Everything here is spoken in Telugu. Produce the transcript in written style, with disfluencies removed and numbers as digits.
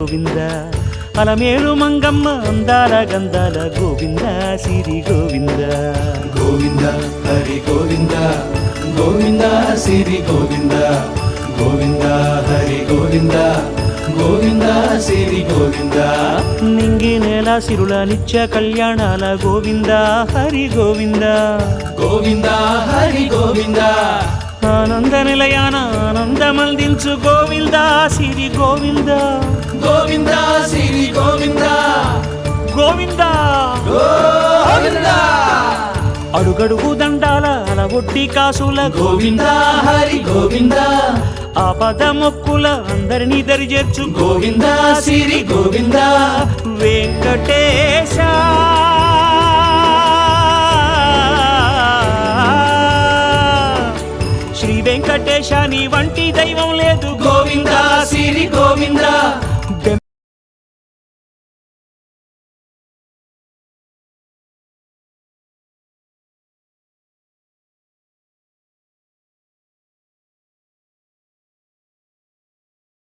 గోవింద అలమేలు మంగమ్మ అందాల గంధాల గోవింద సిరి గోవింద గోవింద హరి గోవింద గోవింద సిరి గోవింద గోవింద హరి గోవింద గోవింద సిరి గోవింద నింగి నేల సిరుల నిత్య కళ్యాణాల గోవింద హరి గోవింద గోవింద హరి గోవింద ఆనంద నిలయాన ఆనందమందించు గోవింద సిరి గోవింద గోవింద సిరి గోవింద గోవింద గోవింద అడుగడుగు దండాల అలవొట్టి కాసుల గోవింద హరి గోవింద ఆపద మొక్కుల అందరినీ దరి చేర్చు గోవింద సిరి గోవింద వెంకటే